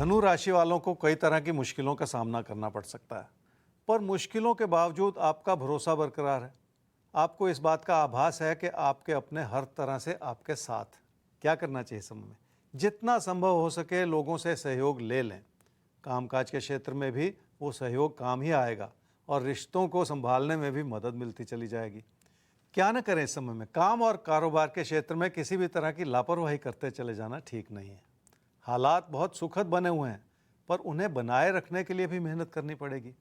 धनु राशि वालों को कई तरह की मुश्किलों का सामना करना पड़ सकता है, पर मुश्किलों के बावजूद आपका भरोसा बरकरार है। आपको इस बात का आभास है कि आपके अपने हर तरह से आपके साथ। क्या करना चाहिए समय में? जितना संभव हो सके लोगों से सहयोग ले लें। कामकाज के क्षेत्र में भी वो सहयोग काम ही आएगा और रिश्तों को संभालने में भी मदद मिलती चली जाएगी। क्या न करें इस समय में? काम और कारोबार के क्षेत्र में किसी भी तरह की लापरवाही करते चले जाना ठीक नहीं है। हालात बहुत सुखद बने हुए हैं, पर उन्हें बनाए रखने के लिए भी मेहनत करनी पड़ेगी।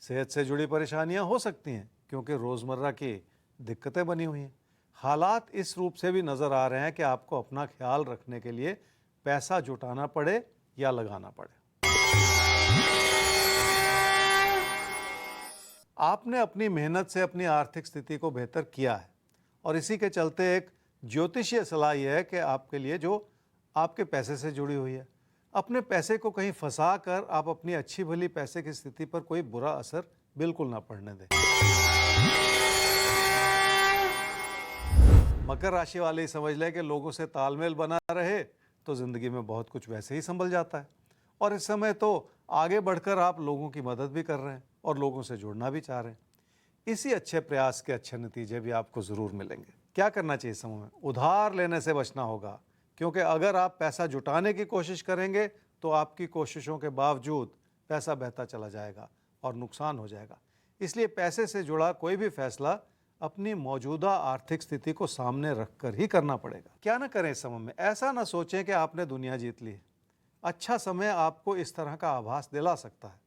सेहत से जुड़ी परेशानियां हो सकती हैं क्योंकि रोजमर्रा की दिक्कतें बनी हुई हैं। हालात इस रूप से भी नजर आ रहे हैं कि आपको अपना ख्याल रखने के लिए पैसा जुटाना पड़े या लगाना पड़े। आपने अपनी मेहनत से अपनी आर्थिक स्थिति को बेहतर किया है और इसी के चलते एक ज्योतिषीय सलाह यह है कि आपके लिए जो आपके पैसे से जुड़ी हुई है, अपने पैसे को कहीं फंसा कर आप अपनी अच्छी भली पैसे की स्थिति पर कोई बुरा असर बिल्कुल ना पड़ने दें। मकर राशि वाले ही समझ लें कि लोगों से तालमेल बना रहे तो जिंदगी में बहुत कुछ वैसे ही संभल जाता है और इस समय तो आगे बढ़कर आप लोगों की मदद भी कर रहे हैं और लोगों से जुड़ना भी चाह रहे हैं। इसी अच्छे प्रयास के अच्छे नतीजे भी आपको जरूर मिलेंगे। क्या करना चाहिए समय में? उधार लेने से बचना होगा, क्योंकि अगर आप पैसा जुटाने की कोशिश करेंगे तो आपकी कोशिशों के बावजूद पैसा बहता चला जाएगा और नुकसान हो जाएगा। इसलिए पैसे से जुड़ा कोई भी फैसला अपनी मौजूदा आर्थिक स्थिति को सामने रखकर ही करना पड़ेगा। क्या ना करें इस समय में? ऐसा ना सोचें कि आपने दुनिया जीत ली है। अच्छा समय आपको इस तरह का आभास दिला सकता है,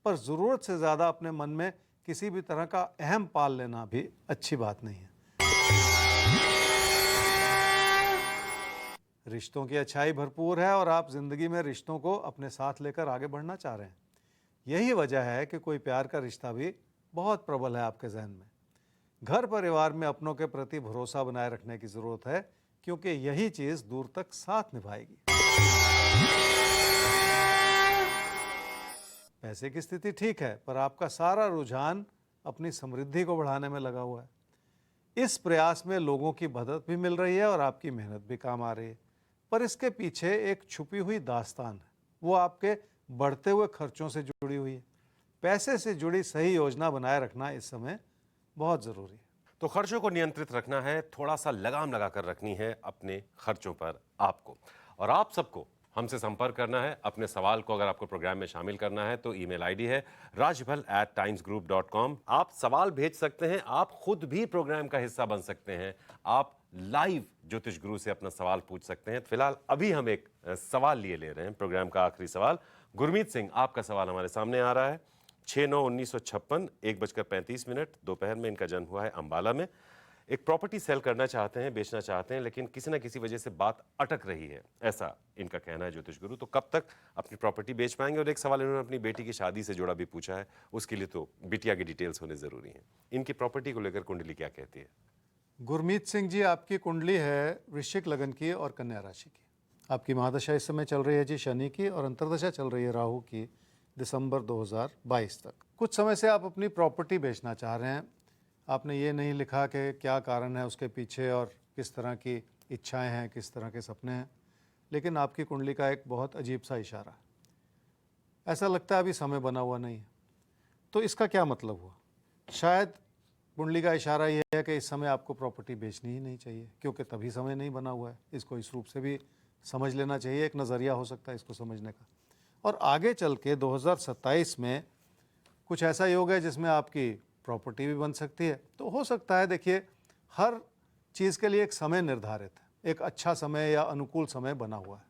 पर ज़रूरत से ज़्यादा अपने मन में किसी भी तरह का अहम पाल लेना भी अच्छी बात नहीं है। रिश्तों की अच्छाई भरपूर है और आप जिंदगी में रिश्तों को अपने साथ लेकर आगे बढ़ना चाह रहे हैं। यही वजह है कि कोई प्यार का रिश्ता भी बहुत प्रबल है आपके जहन में। घर परिवार में अपनों के प्रति भरोसा बनाए रखने की जरूरत है, क्योंकि यही चीज दूर तक साथ निभाएगी। पैसे की स्थिति ठीक है, पर आपका सारा रुझान अपनी समृद्धि को बढ़ाने में लगा हुआ है। इस प्रयास में लोगों की मदद भी मिल रही है और आपकी मेहनत भी काम आ रही है, पर इसके पीछे एक छुपी हुई दास्तान है। वो आपके बढ़ते हुए खर्चों से जुड़ी हुई है। पैसे से जुड़ी सही योजना बनाए रखना इस समय बहुत जरूरी है। तो खर्चों को नियंत्रित रखना है, थोड़ा सा लगाम लगाकर रखनी है अपने खर्चों पर आपको। और आप सबको हमसे संपर्क करना है। अपने सवाल को अगर आपको प्रोग्राम में शामिल करना है तो ईमेल आईडी है rajbhal@timesgroup.com। आप सवाल भेज सकते हैं, आप खुद भी प्रोग्राम का हिस्सा बन सकते हैं। आप लाइव ज्योतिष गुरु से अपना सवाल पूछ सकते हैं। फिलहाल अभी हम एक सवाल लिए ले रहे हैं, प्रोग्राम का आखिरी सवाल। गुरमीत सिंह, आपका सवाल हमारे सामने आ रहा है। 6/9/1956 1:35 दोपहर में इनका जन्म हुआ है अंबाला में। एक प्रॉपर्टी सेल करना चाहते हैं, बेचना चाहते हैं, लेकिन किसी ना किसी वजह से बात अटक रही है, ऐसा इनका कहना है ज्योतिष गुरु। तो कब तक अपनी प्रॉपर्टी बेच पाएंगे? और एक सवाल इन्होंने अपनी बेटी की शादी से जुड़ा भी पूछा है, उसके लिए तो बिटिया की डिटेल्स होने जरूरी हैं। इनकी प्रॉपर्टी को लेकर कुंडली क्या कहती है? गुरमीत सिंह जी, आपकी कुंडली है वृश्चिक लगन की और कन्या राशि की। आपकी महादशा इस समय चल रही है जी शनि की, और अंतर्दशा चल रही है राहु की दिसंबर 2022 तक। कुछ समय से आप अपनी प्रॉपर्टी बेचना चाह रहे हैं। आपने ये नहीं लिखा कि क्या कारण है उसके पीछे और किस तरह की इच्छाएं हैं, किस तरह के सपने हैं, लेकिन आपकी कुंडली का एक बहुत अजीब सा इशारा है। ऐसा लगता है अभी समय बना हुआ नहीं है। तो इसका क्या मतलब हुआ? शायद कुंडली का इशारा यह है कि इस समय आपको प्रॉपर्टी बेचनी ही नहीं चाहिए, क्योंकि तभी समय नहीं बना हुआ है। इसको इस रूप से भी समझ लेना चाहिए, एक नज़रिया हो सकता है इसको समझने का। और आगे चल के 2027 में कुछ ऐसा योग है जिसमें आपकी प्रॉपर्टी भी बन सकती है। तो हो सकता है, देखिए, हर चीज़ के लिए एक समय निर्धारित है, एक अच्छा समय या अनुकूल समय बना हुआ है।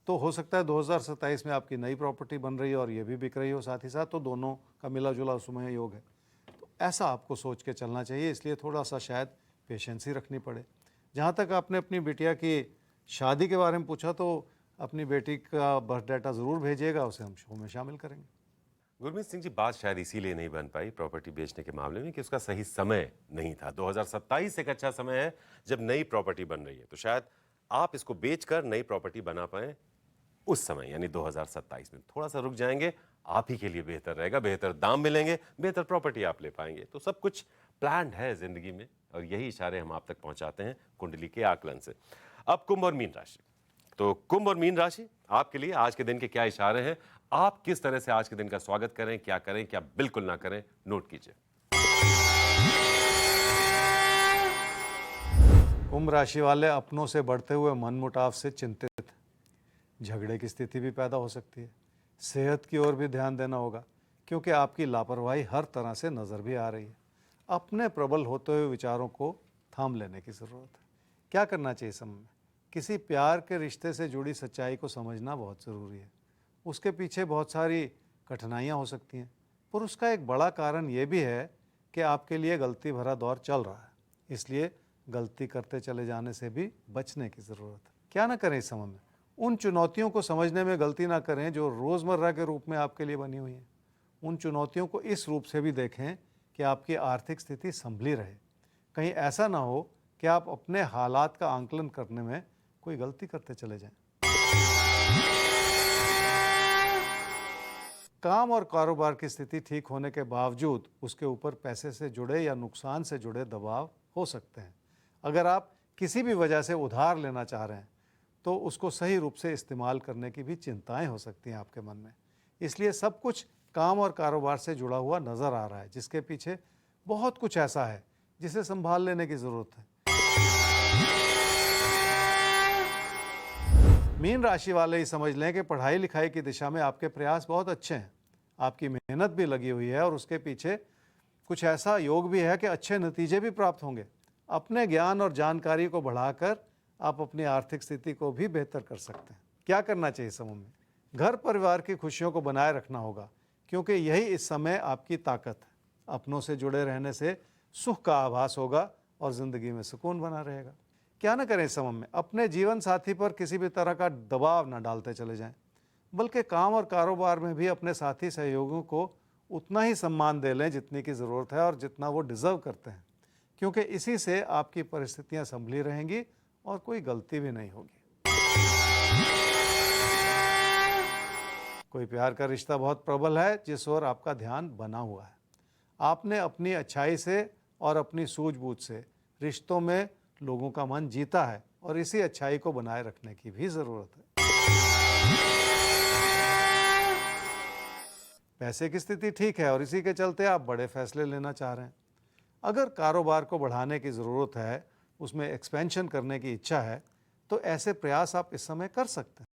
तो हो सकता है 2027 में आपकी नई प्रॉपर्टी बन रही है और ये भी बिक रही हो साथ ही साथ, तो दोनों का मिला जुला उसमें योग है। तो ऐसा आपको सोच के चलना चाहिए, इसलिए थोड़ा सा शायद पेशेंस ही रखनी पड़े। जहाँ तक आपने अपनी बिटिया की शादी के बारे में पूछा, तो अपनी बेटी का बर्थ डाटा ज़रूर भेजिएगा, उसे हम शो में शामिल करेंगे। गुरमीत सिंह जी, बात शायद इसीलिए नहीं बन पाई प्रॉपर्टी बेचने के मामले में कि उसका सही समय नहीं था। 2027 एक अच्छा समय है जब नई प्रॉपर्टी बन रही है, तो शायद आप इसको बेचकर नई प्रॉपर्टी बना पाएं उस समय, यानी 2027 में। थोड़ा सा रुक जाएंगे, आप ही के लिए बेहतर रहेगा, बेहतर दाम मिलेंगे, बेहतर प्रॉपर्टी आप ले पाएंगे। तो सब कुछ प्लान्ड है जिंदगी में, और यही इशारे हम आप तक पहुंचाते हैं कुंडली के आकलन से। अब कुंभ और मीन राशि। तो कुंभ और मीन राशि आपके लिए आज के दिन के क्या इशारे हैं, आप किस तरह से आज के दिन का स्वागत करें, क्या बिल्कुल ना करें, नोट कीजिए। कुंभ राशि वाले अपनों से बढ़ते हुए मनमुटाव से चिंतित हैं। झगड़े की स्थिति भी पैदा हो सकती है। सेहत की ओर भी ध्यान देना होगा क्योंकि आपकी लापरवाही हर तरह से नज़र भी आ रही है। अपने प्रबल होते हुए विचारों को थाम लेने की ज़रूरत है। क्या करना चाहिए समय में? किसी प्यार के रिश्ते से जुड़ी सच्चाई को समझना बहुत ज़रूरी है। उसके पीछे बहुत सारी कठिनाइयाँ हो सकती हैं, पर उसका एक बड़ा कारण ये भी है कि आपके लिए गलती भरा दौर चल रहा है। इसलिए गलती करते चले जाने से भी बचने की ज़रूरत है। क्या ना करें इस समय में? उन चुनौतियों को समझने में गलती ना करें जो रोज़मर्रा के रूप में आपके लिए बनी हुई हैं। उन चुनौतियों को इस रूप से भी देखें कि आपकी आर्थिक स्थिति संभली रहे। कहीं ऐसा ना हो कि आप अपने हालात का आंकलन करने में कोई गलती करते चले जाएं। काम और कारोबार की स्थिति ठीक होने के बावजूद उसके ऊपर पैसे से जुड़े या नुकसान से जुड़े दबाव हो सकते हैं। अगर आप किसी भी वजह से उधार लेना चाह रहे हैं तो उसको सही रूप से इस्तेमाल करने की भी चिंताएं हो सकती हैं आपके मन में। इसलिए सब कुछ काम और कारोबार से जुड़ा हुआ नज़र आ रहा है, जिसके पीछे बहुत कुछ ऐसा है जिसे संभाल लेने की ज़रूरत है। मीन राशि वाले ही समझ लें कि पढ़ाई लिखाई की दिशा में आपके प्रयास बहुत अच्छे हैं। आपकी मेहनत भी लगी हुई है और उसके पीछे कुछ ऐसा योग भी है कि अच्छे नतीजे भी प्राप्त होंगे। अपने ज्ञान और जानकारी को बढ़ाकर आप अपनी आर्थिक स्थिति को भी बेहतर कर सकते हैं। क्या करना चाहिए समय में? घर परिवार की खुशियों को बनाए रखना होगा क्योंकि यही इस समय आपकी ताकत है। अपनों से जुड़े रहने से सुख का आभास होगा और ज़िंदगी में सुकून बना रहेगा। क्या ना करें इस समय में? अपने जीवन साथी पर किसी भी तरह का दबाव ना डालते चले जाएं, बल्कि काम और कारोबार में भी अपने साथी सहयोगियों को उतना ही सम्मान दे लें जितनी की ज़रूरत है और जितना वो डिज़र्व करते हैं, क्योंकि इसी से आपकी परिस्थितियां संभली रहेंगी और कोई गलती भी नहीं होगी। कोई प्यार का रिश्ता बहुत प्रबल है जिस ओर आपका ध्यान बना हुआ है। आपने अपनी अच्छाई से और अपनी सूझबूझ से रिश्तों में लोगों का मन जीता है और इसी अच्छाई को बनाए रखने की भी ज़रूरत है। पैसे की स्थिति ठीक है और इसी के चलते आप बड़े फैसले लेना चाह रहे हैं। अगर कारोबार को बढ़ाने की ज़रूरत है, उसमें एक्सपेंशन करने की इच्छा है, तो ऐसे प्रयास आप इस समय कर सकते हैं।